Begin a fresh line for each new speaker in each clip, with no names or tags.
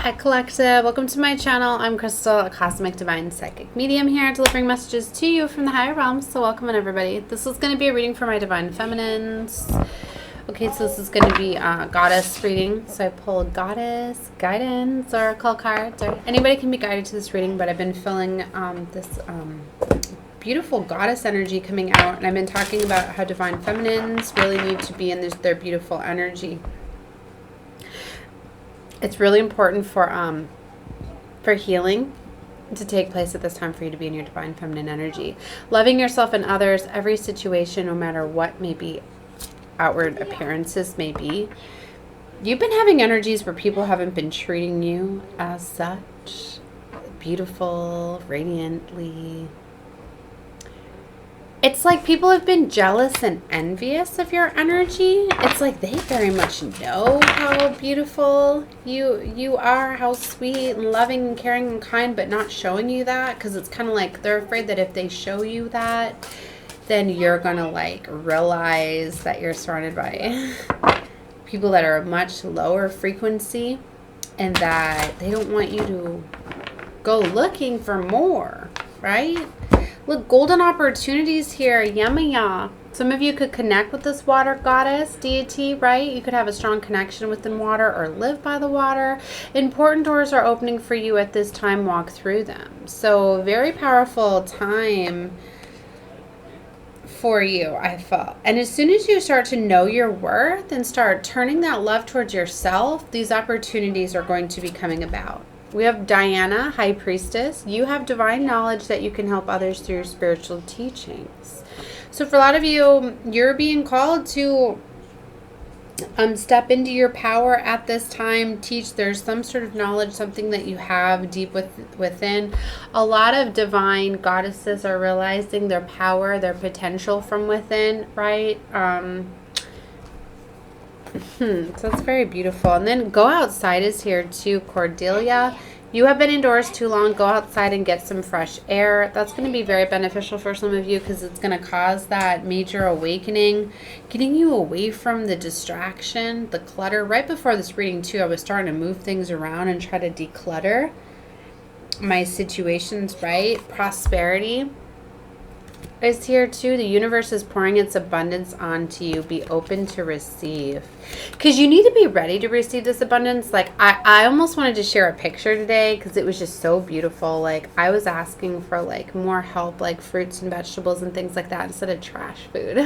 Hi Collective, welcome to my channel. I'm Crystal, a cosmic divine psychic medium here, delivering messages to you from the higher realms. So welcome in everybody. This is going to be a reading for my divine feminines. Okay, so this is going to be a goddess reading. So I pulled goddess, guidance, oracle cards. Or anybody can be guided to this reading, but I've been feeling this beautiful goddess energy coming out, and I've been talking about how divine feminines really need to be in their beautiful energy. It's really important for healing to take place at this time for you to be in your divine feminine energy. Loving yourself and others, every situation, no matter what maybe outward appearances may be. You've been having energies where people haven't been treating you as such. Beautiful, radiantly. It's like people have been jealous and envious of your energy. It's like they very much know how beautiful you are, how sweet and loving and caring and kind, but not showing you that, because it's kind of like they're afraid that if they show you that, then you're going to like realize that you're surrounded by people that are much lower frequency and that they don't want you to go looking for more, right? Look, golden opportunities here. Yamaya. Some of you could connect with this water goddess deity, right? You could have a strong connection with the water or live by the water. Important doors are opening for you at this time. Walk through them. So very powerful time for you, I felt. And as soon as you start to know your worth and start turning that love towards yourself, these opportunities are going to be coming about. We have Diana, High Priestess. You have divine knowledge that you can help others through your spiritual teachings. So for a lot of you, you're being called to step into your power at this time. Teach. There's some sort of knowledge, something that you have deep within. A lot of divine goddesses are realizing their power, their potential from within, right? So that's very beautiful. And then go outside is here too, Cordelia. You have been indoors too long. Go outside and get some fresh air. That's going to be very beneficial for some of you because it's going to cause that major awakening, getting you away from the distraction, the clutter. Right before this reading too, I was starting to move things around and try to declutter my situations, right? Prosperity is here too. The universe is pouring its abundance onto you. Be open to receive, because you need to be ready to receive this abundance. Like I almost wanted to share a picture today because it was just so beautiful. Like I was asking for like more help, like fruits and vegetables and things like that instead of trash food,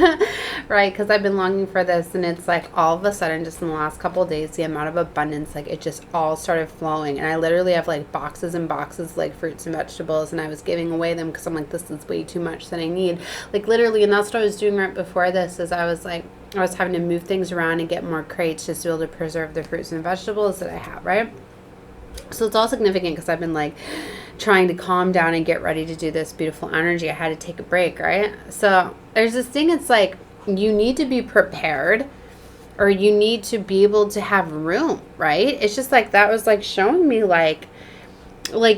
right? Because I've been longing for this, and it's like all of a sudden just in the last couple of days, the amount of abundance, like it just all started flowing, and I literally have like boxes and boxes like fruits and vegetables, and I was giving away them because I'm like, this is way too much than I need. Like literally, and that's what I was doing right before this, is I was having to move things around and get more crates just to be able to preserve the fruits and vegetables that I have, right? So it's all significant because I've been like trying to calm down and get ready to do this beautiful energy. I had to take a break, right? So there's this thing, it's like you need to be prepared, or you need to be able to have room, right? It's just like that was like showing me like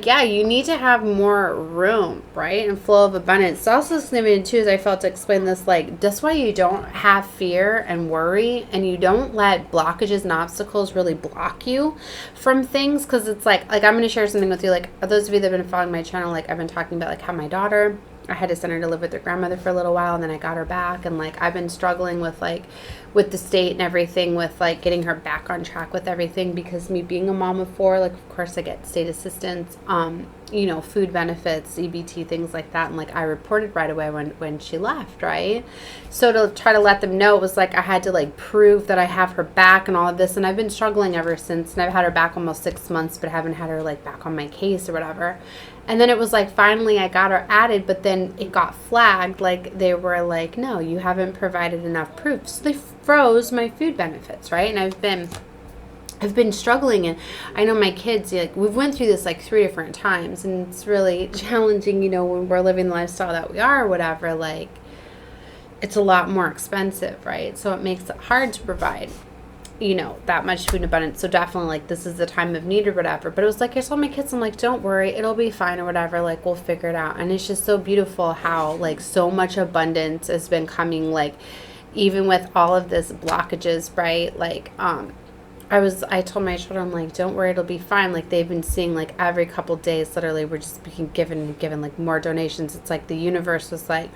yeah, you need to have more room, right? And flow of abundance. It's also significant too, as I felt to explain this, like that's why you don't have fear and worry, and you don't let blockages and obstacles really block you from things. Because it's like I'm going to share something with you. Like those of you that have been following my channel, like I've been talking about like how my daughter, I had to send her to live with her grandmother for a little while, and then I got her back, and like I've been struggling with like with the state and everything, with like getting her back on track with everything, because me being a mom of 4, like of course I get state assistance, you know, food benefits, EBT, things like that, and like I reported right away when she left, right? So to try to let them know, it was like I had to like prove that I have her back and all of this, and I've been struggling ever since, and I've had her back almost 6 months, but haven't had her like back on my case or whatever. And then it was like finally I got her added, but then it got flagged, like they were like, no, you haven't provided enough proof. So they froze my food benefits, right? And I've been struggling, and I know my kids, like we've went through this like 3 different times, and it's really challenging, you know, when we're living the lifestyle that we are or whatever, like it's a lot more expensive, right? So it makes it hard to provide, you know, that much food in abundance. So definitely like this is the time of need or whatever. But it was like I told my kids, I'm like, don't worry, it'll be fine or whatever, like we'll figure it out. And it's just so beautiful how like so much abundance has been coming, like even with all of this blockages, right? Like I told my children, like, don't worry, it'll be fine. Like, they've been seeing, like, every couple days, literally, we're just being given, like, more donations. It's like the universe was like,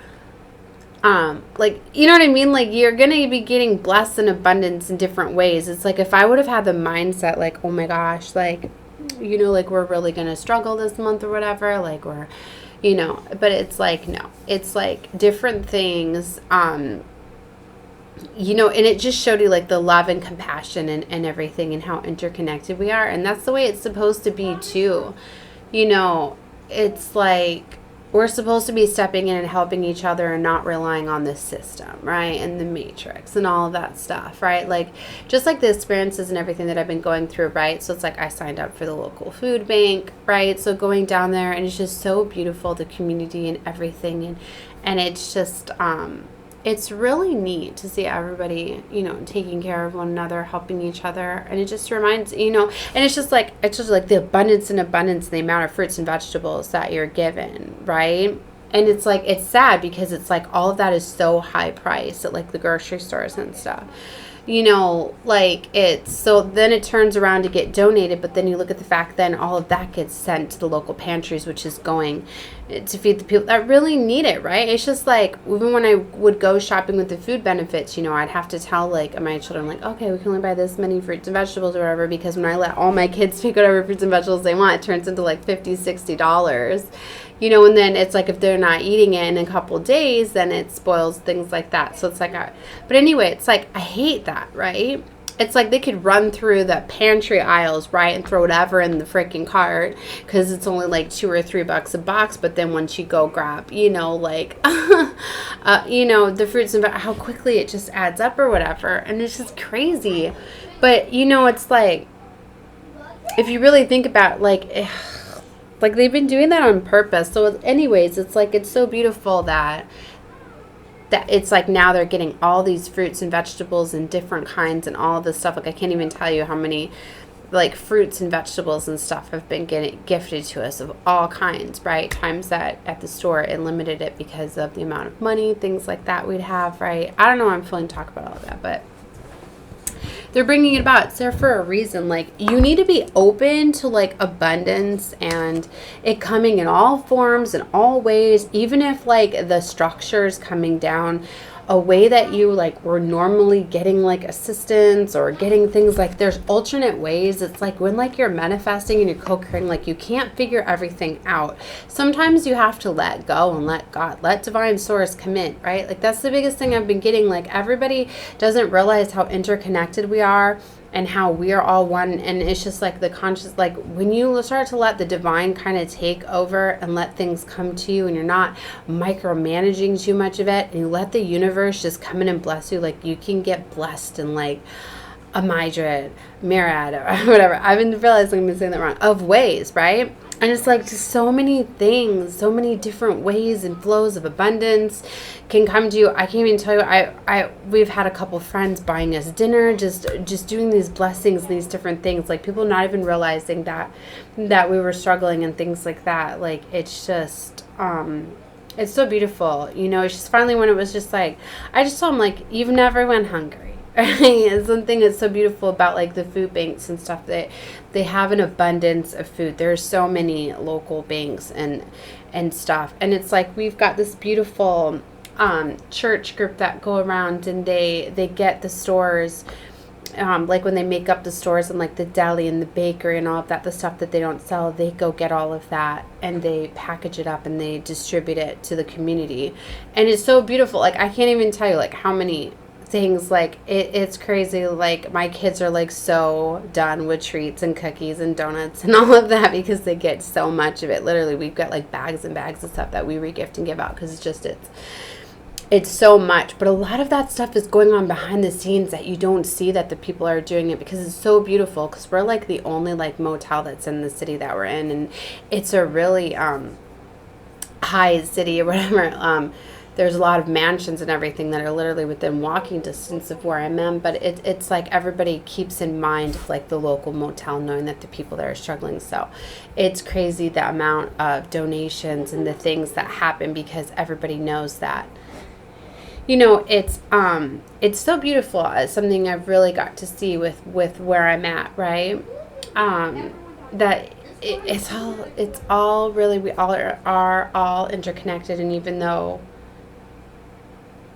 you know what I mean? Like, you're going to be getting blessed in abundance in different ways. It's like, if I would have had the mindset, like, oh my gosh, like, you know, like, we're really going to struggle this month or whatever, like, we're, you know, but it's like, no, it's like different things, you know, and it just showed you, like, the love and compassion and everything and how interconnected we are. And that's the way it's supposed to be too. You know, it's like we're supposed to be stepping in and helping each other and not relying on the system, right? And the matrix and all of that stuff, right? Like, just like the experiences and everything that I've been going through, right? So it's like I signed up for the local food bank, right? So going down there, and it's just so beautiful, the community and everything. And it's just, it's really neat to see everybody, you know, taking care of one another, helping each other. And it just reminds, you know, and it's just like the abundance and the amount of fruits and vegetables that you're given, right? And it's like, it's sad because it's like all of that is so high priced at like the grocery stores and stuff. You know, like, it's, so then it turns around to get donated, but then you look at the fact then all of that gets sent to the local pantries, which is going to feed the people that really need it, right? It's just like, even when I would go shopping with the food benefits, you know, I'd have to tell, like, my children, like, okay, we can only buy this many fruits and vegetables or whatever, because when I let all my kids pick whatever fruits and vegetables they want, it turns into like $50-$60. You know, and then it's like if they're not eating it in a couple of days, then it spoils, things like that. So it's like, but anyway, it's like, I hate that, right? It's like they could run through the pantry aisles, right, and throw whatever in the freaking cart because it's only like $2 or $3 a box. But then once you go grab, you know, like, you know, the fruits and how quickly it just adds up or whatever. And it's just crazy. But, you know, it's like, if you really think about, like, they've been doing that on purpose. So anyways, it's like, it's so beautiful that it's like now they're getting all these fruits and vegetables and different kinds and all of this stuff. Like, I can't even tell you how many, like, fruits and vegetables and stuff have been getting gifted to us of all kinds, right? Times that at the store it limited it because of the amount of money, things like that we'd have, right? I don't know why I'm feeling to talk about all of that, but they're bringing it about. It's there for a reason. Like, you need to be open to, like, abundance and it coming in all forms and all ways, even if, like, the structure is coming down a way that you, like, were normally getting, like, assistance or getting things, like, there's alternate ways. It's like when, like, you're manifesting and you're co-creating, like, you can't figure everything out. Sometimes you have to let go and let God, let divine source come in, right? Like, that's the biggest thing I've been getting. Like, everybody doesn't realize how interconnected we are and how we are all one. And it's just like the conscious, like, when you start to let the divine kind of take over and let things come to you and you're not micromanaging too much of it, and you let the universe just come in and bless you, like, you can get blessed in, like, a myriad, or whatever. I've been realizing I've been saying that wrong, of ways, right? And it's like just so many things, so many different ways and flows of abundance can come to you. I can't even tell you, we've had a couple friends buying us dinner, just doing these blessings, these different things, like people not even realizing that we were struggling and things like that. Like, it's just, it's so beautiful. You know, it's just finally when it was just like, I just told them, like, you've never went hungry. It's something that's so beautiful about, like, the food banks and stuff, that they have an abundance of food. There's so many local banks and stuff, and it's like we've got this beautiful church group that go around and they get the stores, like when they make up the stores and like the deli and the bakery and all of that, the stuff that they don't sell, they go get all of that and they package it up and they distribute it to the community. And it's so beautiful. Like, I can't even tell you, like, how many things, like, it's crazy. Like, my kids are, like, so done with treats and cookies and donuts and all of that because they get so much of it. Literally, we've got, like, bags and bags of stuff that we regift and give out because it's so much. But a lot of that stuff is going on behind the scenes that you don't see, that the people are doing it, because it's so beautiful, because we're, like, the only, like, motel that's in the city that we're in, and it's a really high city or whatever. There's a lot of mansions and everything that are literally within walking distance of where I'm in, but it's like everybody keeps in mind, like, the local motel, knowing that the people there are struggling. So it's crazy the amount of donations and the things that happen, because everybody knows that, you know, it's so beautiful. It's something I've really got to see with where I'm at, right? That it's all really, we all are all interconnected, and even though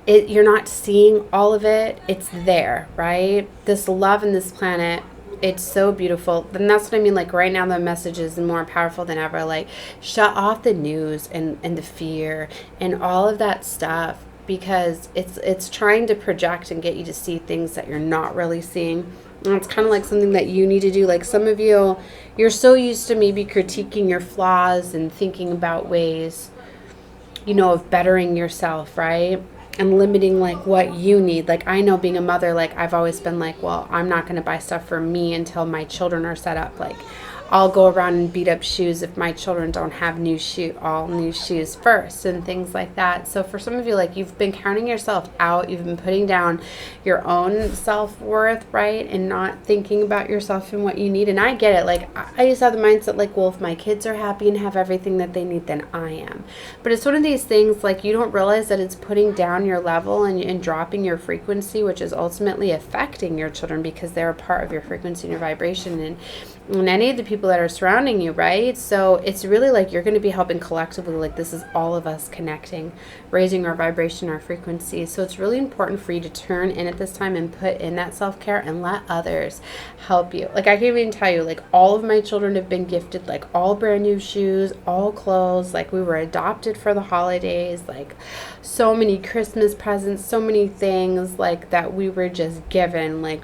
you're not seeing all of it, it's there, right? This love in this planet, it's so beautiful. And that's what I mean, like right now the message is more powerful than ever. Like, shut off the news and the fear and all of that stuff, because it's trying to project and get you to see things that you're not really seeing. And it's kind of like something that you need to do. Like some of you, you're so used to maybe critiquing your flaws and thinking about ways, you know, of bettering yourself, right? And limiting like what you need. Like I know being a mother, like I've always been like, well, I'm not going to buy stuff for me until my children are set up. Like I'll go around and beat up shoes if my children don't have new shoes first, and things like that. So for some of you, like you've been counting yourself out, you've been putting down your own self-worth, right? And not thinking about yourself and what you need. And I get it. Like I used to have the mindset like, well, if my kids are happy and have everything that they need, then I am. But it's one of these things, like you don't realize that it's putting down your level and dropping your frequency, which is ultimately affecting your children because they're a part of your frequency and your vibration and any of the people that are surrounding you, right? So it's really like you're going to be helping collectively. Like this is all of us connecting, raising our vibration, our frequency. So it's really important for you to turn in at this time and put in that self-care and let others help you. Like I can't even tell you, like all of my children have been gifted like all brand new shoes, all clothes. Like we were adopted for the holidays, like so many Christmas presents, so many things like that we were just given, like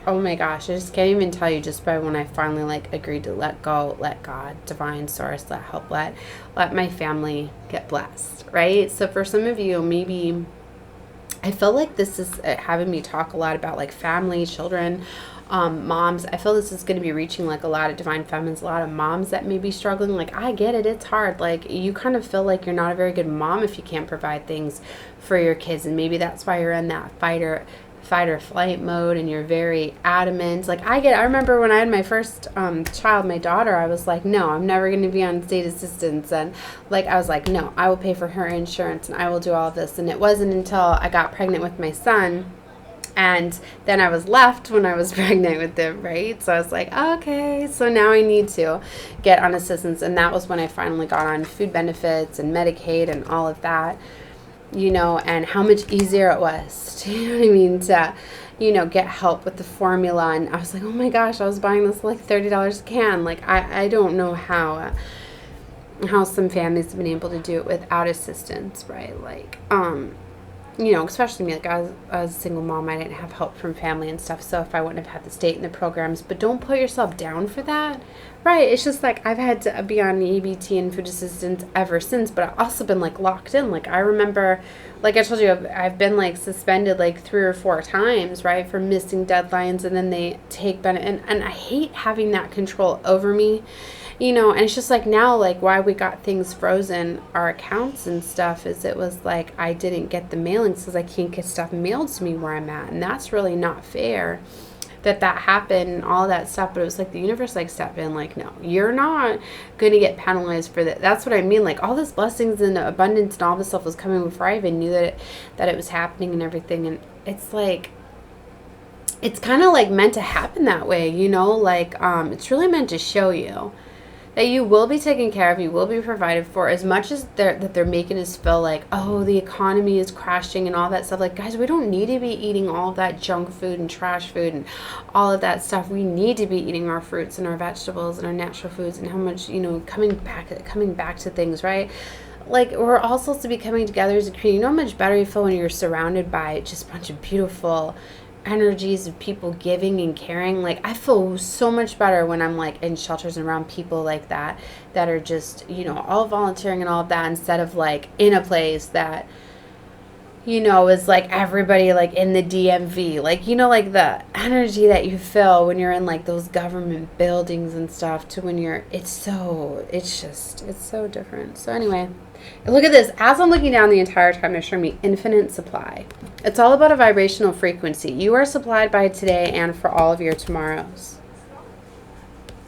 oh my gosh, I just can't even tell you, just by when I finally like agreed to let go, let God, divine source, let my family get blessed, right? So for some of you, maybe I feel like this is having me talk a lot about like family, children, moms. I feel this is going to be reaching like a lot of divine feminines, a lot of moms that may be struggling. Like I get it, it's hard. Like you kind of feel like you're not a very good mom if you can't provide things for your kids, and maybe that's why you're in that fight or flight mode and you're very adamant. Like I remember when I had my first child, my daughter, I was like, no, I'm never going to be on state assistance. And like I was like, no, I will pay for her insurance and I will do all of this. And it wasn't until I got pregnant with my son, and then I was left when I was pregnant with him, right? So I was like, okay, so now I need to get on assistance. And that was when I finally got on food benefits and Medicaid and all of that, you know, and how much easier it was to, you know what I mean, to, you know, get help with the formula. And I was like, oh my gosh, I was buying this like $30 a can. Like I don't know how some families have been able to do it without assistance, right? Like, you know, especially me, like I was a single mom, I didn't have help from family and stuff, so if I wouldn't have had the state and the programs. But don't put yourself down for that, right? It's just like I've had to be on EBT and food assistance ever since, but I've also been like locked in. Like I remember, like I told you, I've been like suspended like 3 or 4 times, right, for missing deadlines, and then they take benefit, and I hate having that control over me. You know, and it's just like now, like why we got things frozen, our accounts and stuff, is it was like I didn't get the mailings because I can't get stuff mailed to me where I'm at. And that's really not fair that happened and all that stuff. But it was like the universe like stepped in like, no, you're not going to get penalized for that. That's what I mean. Like all this blessings and abundance and all this stuff was coming before I even knew that it was happening and everything. And it's like, it's kind of like meant to happen that way, you know, like it's really meant to show you that you will be taken care of, you will be provided for, as much as they're making us feel like, oh, the economy is crashing and all that stuff. Like, guys, we don't need to be eating all of that junk food and trash food and all of that stuff. We need to be eating our fruits and our vegetables and our natural foods, and how much, you know, coming back to things, right? Like, we're all supposed to be coming together as a community. You know how much better you feel when you're surrounded by just a bunch of beautiful energies of people giving and caring. Like I feel so much better when I'm like in shelters and around people like that are just, you know, all volunteering and all of that, instead of like in a place that, you know, is like everybody like in the DMV, like, you know, like the energy that you feel when you're in like those government buildings and stuff, to when you're, it's so different. So anyway, look at this. As I'm looking down the entire time, they're showing me infinite supply. It's all about a vibrational frequency. You are supplied by today and for all of your tomorrows.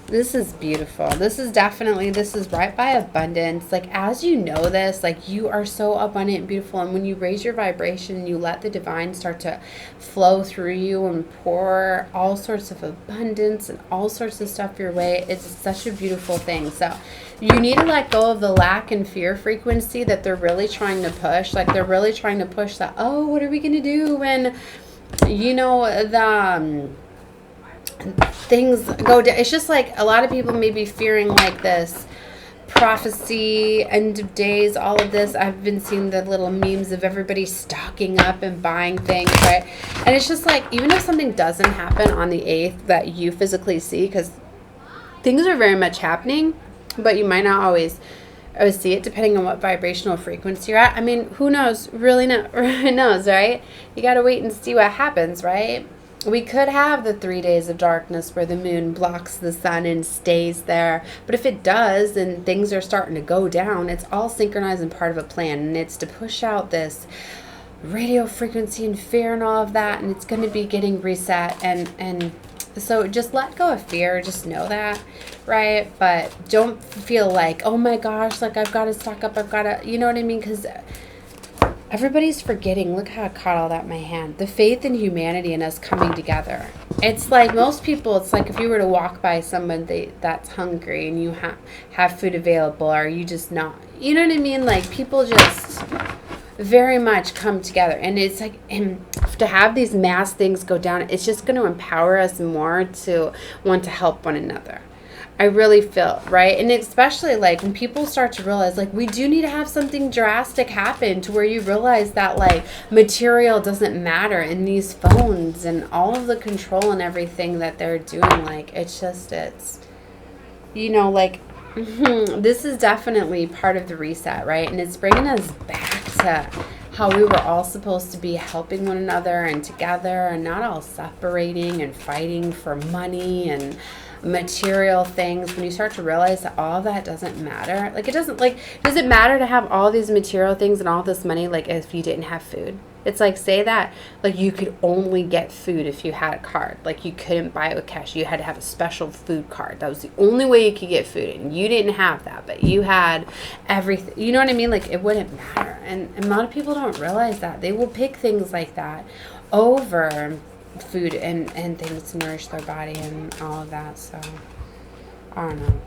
This is beautiful. This is definitely, this is right by abundance. Like, as you know this, like, you are so abundant and beautiful. And when you raise your vibration, you let the divine start to flow through you and pour all sorts of abundance and all sorts of stuff your way. It's such a beautiful thing. So you need to let go of the lack and fear frequency that they're really trying to push. Like, they're really trying to push that, oh, what are we going to do when, you know, the things go down. It's just like a lot of people may be fearing like this prophecy, end of days, all of this. I've been seeing the little memes of everybody stocking up and buying things, right? And it's just like, even if something doesn't happen on the 8th that you physically see, because things are very much happening, but you might not always see it depending on what vibrational frequency you're at. I mean, who knows? Really knows, right? You got to wait and see what happens, right? We could have the 3 days of darkness where the moon blocks the sun and stays there. But if it does and things are starting to go down, it's all synchronized and part of a plan. And it's to push out this radio frequency and fear and all of that. And it's going to be getting reset. And so just let go of fear. Just know that, right? But don't feel like, oh my gosh, like I've got to stock up. I've got to, you know what I mean? Because everybody's forgetting. Look how I caught all that in my hand. The faith in humanity and us coming together. It's like most people, it's like if you were to walk by someone that's hungry and you have food available, or you just not, you know what I mean? Like people just very much come together. And it's like, and to have these mass things go down, it's just going to empower us more to want to help one another. I really feel, right? And especially like when people start to realize like we do need to have something drastic happen to where you realize that like material doesn't matter in these phones and all of the control and everything that they're doing. Like it's you know, like this is definitely part of the reset, right? And it's bringing us back to how we were all supposed to be helping one another and together and not all separating and fighting for money and material things. When you start to realize that all that doesn't matter, like it doesn't, like, does it matter to have all these material things and all this money, like if you didn't have food? It's like, say that like you could only get food if you had a card, like you couldn't buy it with cash, you had to have a special food card, that was the only way you could get food, and you didn't have that, but you had everything, you know what I mean? Like it wouldn't matter. And a lot of people don't realize that. They will pick things like that over food and things to nourish their body and all of that. So I don't know.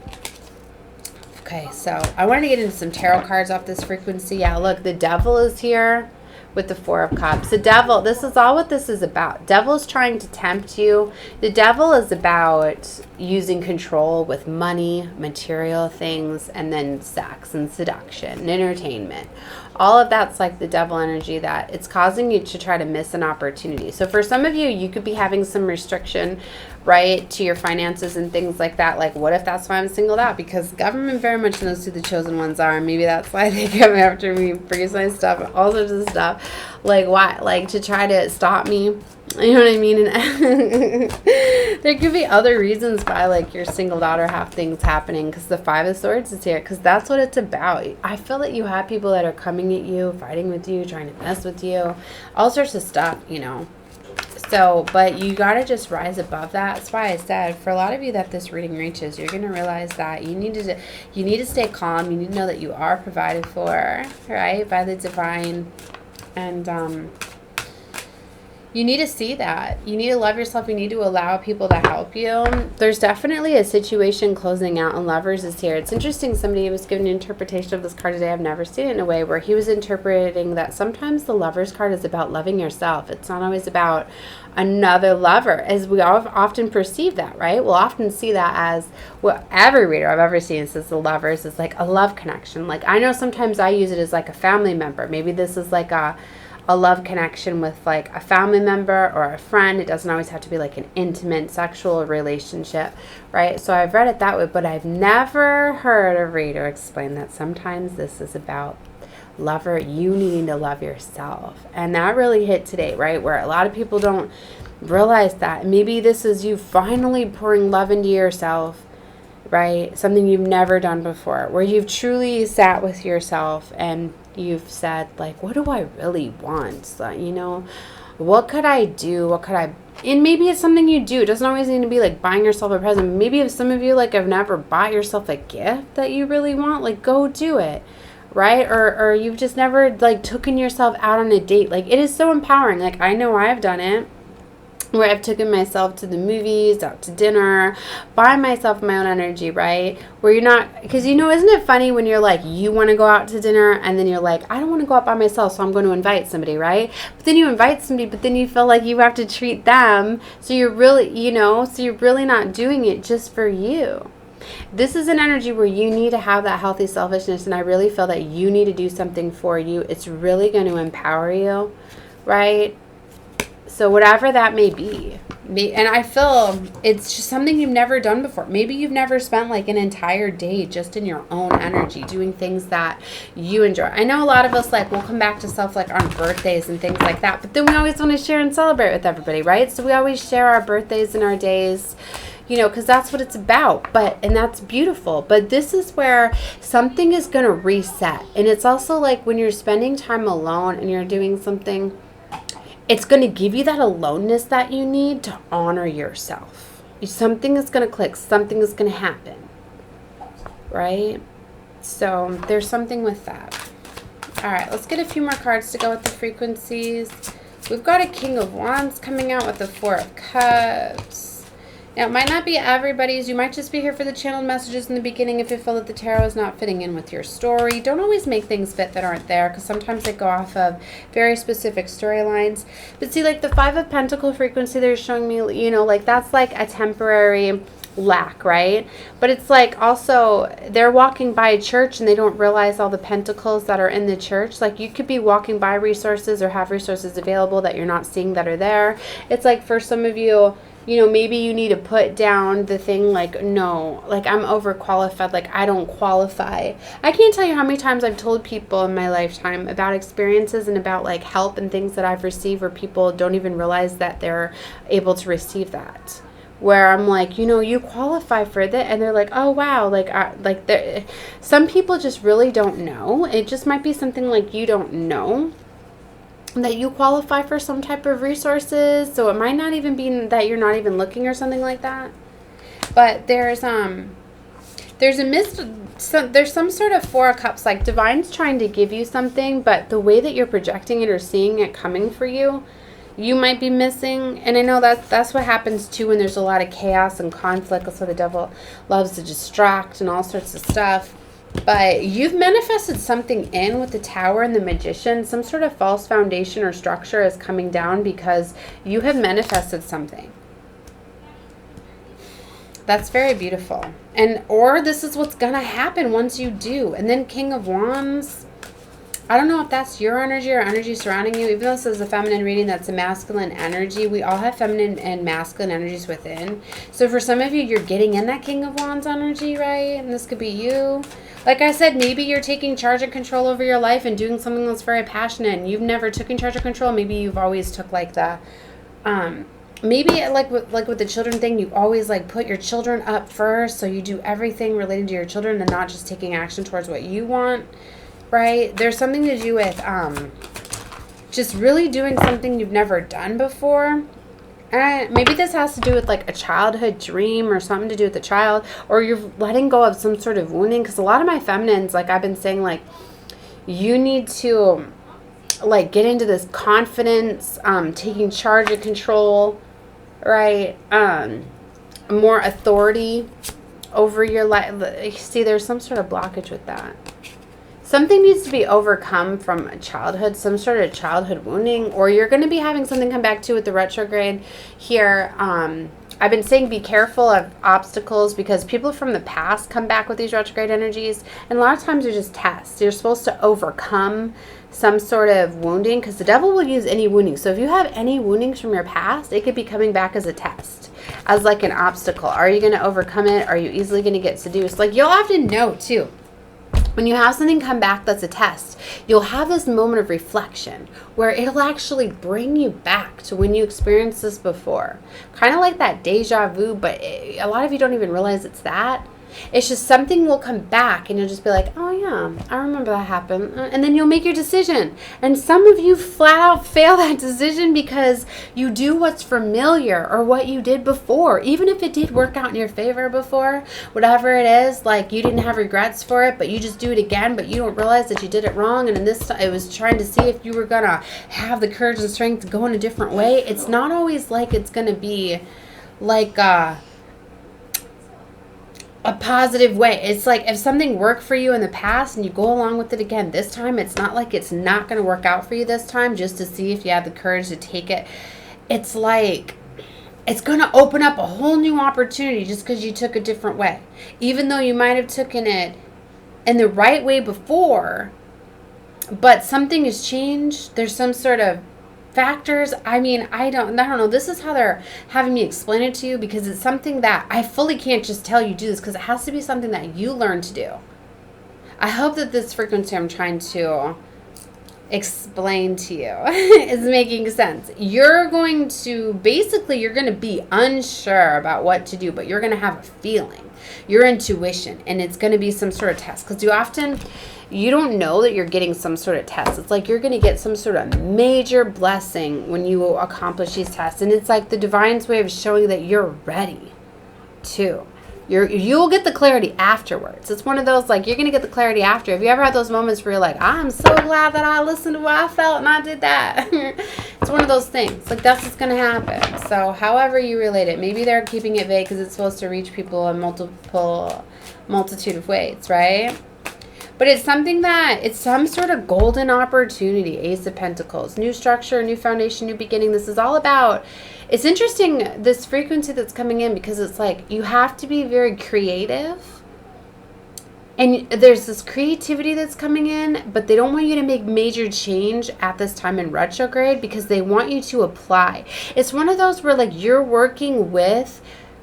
Okay, so I wanted to get into some tarot cards off this frequency. Yeah, look, the devil is here with the 4 of Cups. The devil, this is all what this is about. Devil is trying to tempt you. The devil is about using control with money, material things, and then sex and seduction and entertainment. All of that's like the devil energy, that it's causing you to try to miss an opportunity. So for some of you, you could be having some restriction, right, to your finances and things like that. Like, what if that's why I'm singled out? Because government very much knows who the chosen ones are. Maybe that's why they come after me, freeze my stuff, all sorts of stuff. Like, why? Like, to try to stop me. You know what I mean? And there could be other reasons why, like, you're singled out or have things happening, because the 5 of Swords is here, because that's what it's about. I feel that you have people that are coming at you, fighting with you, trying to mess with you, all sorts of stuff, you know. So, but you got to just rise above that. That's why I said, for a lot of you that this reading reaches, you're going to realize that you need to stay calm. You need to know that you are provided for, right, by the divine. And you need to see that. You need to love yourself. You need to allow people to help you. There's definitely a situation closing out, and Lovers is here. It's interesting. Somebody was giving an interpretation of this card today. I've never seen it in a way where he was interpreting that sometimes the Lovers card is about loving yourself. It's not always about another lover, as we often perceive that, right? We'll often see that as, well, every reader I've ever seen says the Lovers is like a love connection. Like, I know sometimes I use it as like a family member. Maybe this is like a love connection with like a family member or a friend. It doesn't always have to be like an intimate sexual relationship, right? So I've read it that way, but I've never heard a reader explain that sometimes this is about lover, you needing to love yourself. And that really hit today, right? Where a lot of people don't realize that. Maybe this is you finally pouring love into yourself, right? Something you've never done before, where you've truly sat with yourself and you've said, like, what do I really want? So, you know, what could I do? What could I, and maybe it's something you do. It doesn't always need to be like buying yourself a present. Maybe if some of you like have never bought yourself a gift that you really want, like go do it. Right? Or you've just never like taken yourself out on a date. Like it is so empowering. Like I know I've done it, where I've taken myself to the movies, out to dinner, by myself, my own energy, right? Where you're not, because you know, isn't it funny when you're like, you want to go out to dinner and then you're like, I don't want to go out by myself, so I'm going to invite somebody, right? But then you invite somebody, but then you feel like you have to treat them. So you're really, you know, so you're really not doing it just for you. This is an energy where you need to have that healthy selfishness, and I really feel that you need to do something for you. It's really going to empower you, right? So whatever that may be. And I feel it's just something you've never done before. Maybe you've never spent like an entire day just in your own energy doing things that you enjoy. I know a lot of us like we'll come back to self like on birthdays and things like that, but then we always want to share and celebrate with everybody, right? So we always share our birthdays and our days, you know, because that's what it's about. And that's beautiful. But this is where something is going to reset. And it's also like when you're spending time alone and you're doing something, it's going to give you that aloneness that you need to honor yourself. Something is going to click. Something is going to happen. Right? So there's something with that. All right, let's get a few more cards to go with the frequencies. We've got a King of Wands coming out with the Four of Cups. Now, it might not be everybody's. You might just be here for the channeled messages in the beginning if you feel that the tarot is not fitting in with your story. Don't always make things fit that aren't there, because sometimes they go off of very specific storylines. But see, like the Five of Pentacles frequency they're showing me, you know, like that's like a temporary lack, right? But it's like also they're walking by a church and they don't realize all the pentacles that are in the church. Like you could be walking by resources or have resources available that you're not seeing that are there. It's like for some of you, you know, maybe you need to put down the thing like, no, like I'm overqualified, like I don't qualify. I can't tell you how many times I've told people in my lifetime about experiences and about like help and things that I've received where people don't even realize that they're able to receive that. Where I'm like, you know, you qualify for that, and they're like, oh wow, like some people just really don't know. It just might be something like you don't know that you qualify for some type of resources, so it might not even be that you're not even looking or something like that. But there's some sort of Four of Cups, like Divine's trying to give you something, but the way that you're projecting it or seeing it coming for you, you might be missing. And I know that's what happens too when there's a lot of chaos and conflict. So the devil loves to distract and all sorts of stuff. But you've manifested something in with the Tower and the Magician. Some sort of false foundation or structure is coming down because you have manifested something. That's very beautiful. Or this is what's going to happen once you do. And then King of Wands. I don't know if that's your energy or energy surrounding you. Even though this is a feminine reading, that's a masculine energy. We all have feminine and masculine energies within. So for some of you, you're getting in that King of Wands energy, right? And this could be you. Like I said, maybe you're taking charge and control over your life and doing something that's very passionate, and you've never taken charge of control. Maybe you've always took like the, maybe like with the children thing, you always like put your children up first. So you do everything related to your children and not just taking action towards what you want. Right? There's something to do with just really doing something you've never done before. And maybe this has to do with like a childhood dream or something to do with the child, or you're letting go of some sort of wounding. Because a lot of my feminines, like I've been saying, like you need to like get into this confidence, taking charge and control, right? More authority over your life. See, there's some sort of blockage with that. Something needs to be overcome from childhood, some sort of childhood wounding, or you're going to be having something come back to with the retrograde here. I've been saying be careful of obstacles because people from the past come back with these retrograde energies, and a lot of times they're just tests. You're supposed to overcome some sort of wounding because the devil will use any wounding. So if you have any woundings from your past, it could be coming back as a test, as like an obstacle. Are you going to overcome it? Are you easily going to get seduced? Like you'll often know too. When you have something come back that's a test, you'll have this moment of reflection where it'll actually bring you back to when you experienced this before. Kind of like that deja vu, but a lot of you don't even realize it's that. It's just something will come back and you'll just be like, oh yeah, I remember that happened. And then you'll make your decision. And some of you flat out fail that decision because you do what's familiar or what you did before. Even if it did work out in your favor before, whatever it is, like you didn't have regrets for it, but you just do it again, but you don't realize that you did it wrong. And in this, it was trying to see if you were going to have the courage and strength to go in a different way. It's not always like it's going to be like, a positive way. It's like if something worked for you in the past and you go along with it again this time, it's not like it's not going to work out for you this time just to see if you have the courage to take it. It's like it's going to open up a whole new opportunity just because you took a different way. Even though you might have taken it in the right way before, but something has changed. There's some sort of factors. I mean, I don't know. This is how they're having me explain it to you because it's something that I fully can't just tell you do this because it has to be something that you learn to do. I hope that this frequency I'm trying to explain to you is making sense. You're going to be unsure about what to do, but you're going to have a feeling, your intuition, and it's going to be some sort of test because you don't know that you're getting some sort of test. It's like you're going to get some sort of major blessing when you accomplish these tests. And it's like the divine's way of showing that you're ready too. You'll get the clarity afterwards. It's one of those, like, you're going to get the clarity after. Have you ever had those moments where you're like, I'm so glad that I listened to what I felt and I did that? It's one of those things. Like, that's what's going to happen. So however you relate it, maybe they're keeping it vague because it's supposed to reach people in multitude of ways, right? But it's something it's some sort of golden opportunity. Ace of Pentacles, new structure, new foundation, new beginning. This is all about, it's interesting, this frequency that's coming in because it's like you have to be very creative. And there's this creativity that's coming in, but they don't want you to make major change at this time in retrograde because they want you to apply. It's one of those where like you're working with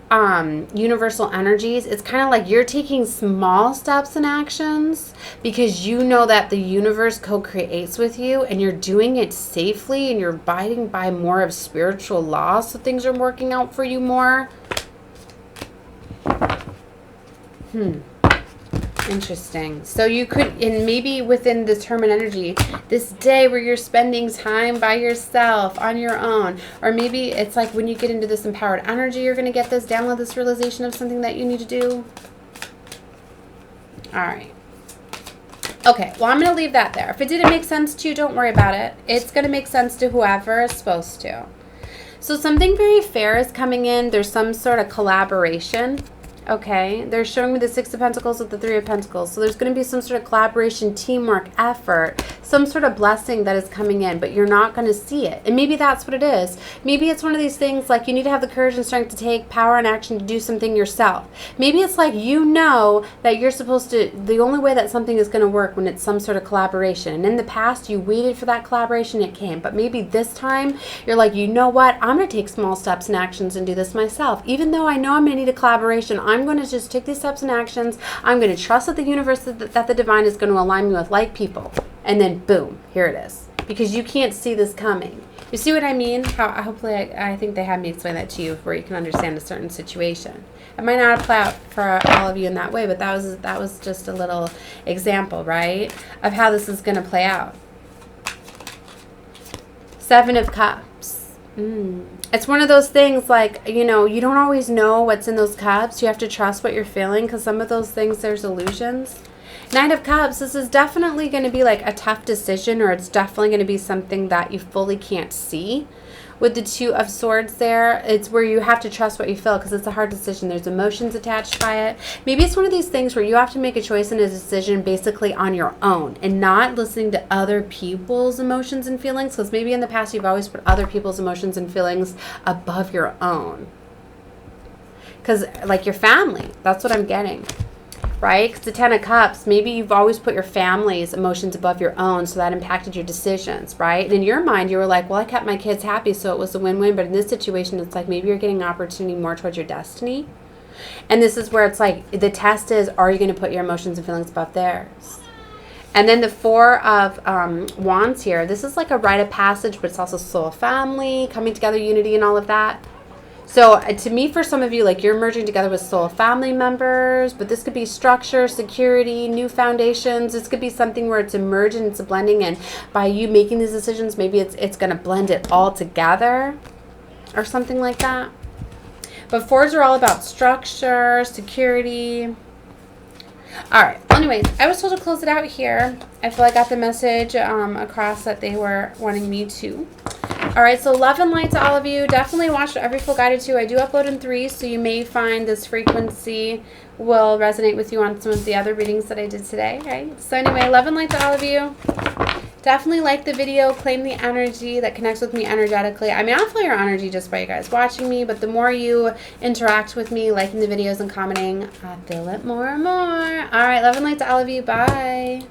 universal energies. It's kind of like you're taking small steps and actions because you know that the universe co-creates with you and you're doing it safely and you're abiding by more of spiritual laws, so things are working out for you more. Interesting. So you could, and maybe within this Hermit energy, this day where you're spending time by yourself on your own, or maybe it's like when you get into this empowered energy, you're going to get this download, this realization of something that you need to do. All right. Okay. Well, I'm going to leave that there. If it didn't make sense to you, don't worry about it. It's going to make sense to whoever is supposed to. So something very fair is coming in. There's some sort of collaboration. Okay, they're showing me the Six of Pentacles with the Three of Pentacles. So there's going to be some sort of collaboration, teamwork, effort, some sort of blessing that is coming in, but you're not going to see it. And maybe that's what it is. Maybe it's one of these things like you need to have the courage and strength to take power and action to do something yourself. Maybe it's like you know that you're supposed to, the only way that something is going to work when it's some sort of collaboration. And in the past, you waited for that collaboration, it came. But maybe this time, you're like, you know what? I'm going to take small steps and actions and do this myself. Even though I know I'm going to need a collaboration, I'm going to just take these steps and actions. I'm going to trust that the universe, that the divine is going to align me with like people. And then boom, here it is. Because you can't see this coming. You see what I mean? Hopefully I think they had me explain that to you where you can understand a certain situation. It might not apply for all of you in that way, but that was just a little example, right? Of how this is going to play out. Seven of Cups. It's one of those things like, you know, you don't always know what's in those cups. You have to trust what you're feeling because some of those things, there's illusions. Knight of Cups, this is definitely going to be like a tough decision, or it's definitely going to be something that you fully can't see. With the Two of Swords there, it's where you have to trust what you feel because it's a hard decision. There's emotions attached by it. Maybe it's one of these things where you have to make a choice and a decision basically on your own and not listening to other people's emotions and feelings, because maybe in the past you've always put other people's emotions and feelings above your own. Because like your family, that's what I'm getting. Right? Because the Ten of Cups, maybe you've always put your family's emotions above your own, so that impacted your decisions, right? And in your mind, you were like, well, I kept my kids happy, so it was a win-win. But in this situation, it's like maybe you're getting an opportunity more towards your destiny. And this is where it's like the test is, are you going to put your emotions and feelings above theirs? And then the Four of Wands here, this is like a rite of passage, but it's also soul family, coming together, unity, and all of that. So to me, for some of you, like you're merging together with soul family members, but this could be structure, security, new foundations. This could be something where it's a merge and it's a blending, and by you making these decisions, maybe it's going to blend it all together or something like that. But 4s are all about structure, security. All right. Anyways, I was told to close it out here. I feel I got the message across that they were wanting me to. All right, so love and light to all of you. Definitely watch every full guided too. I do upload in 3, so you may find this frequency will resonate with you on some of the other readings that I did today, right? So anyway, love and light to all of you. Definitely like the video, claim the energy that connects with me energetically. I mean, I'll feel your energy just by you guys watching me, but the more you interact with me, liking the videos and commenting, I feel it more and more. All right, love and light to all of you. Bye.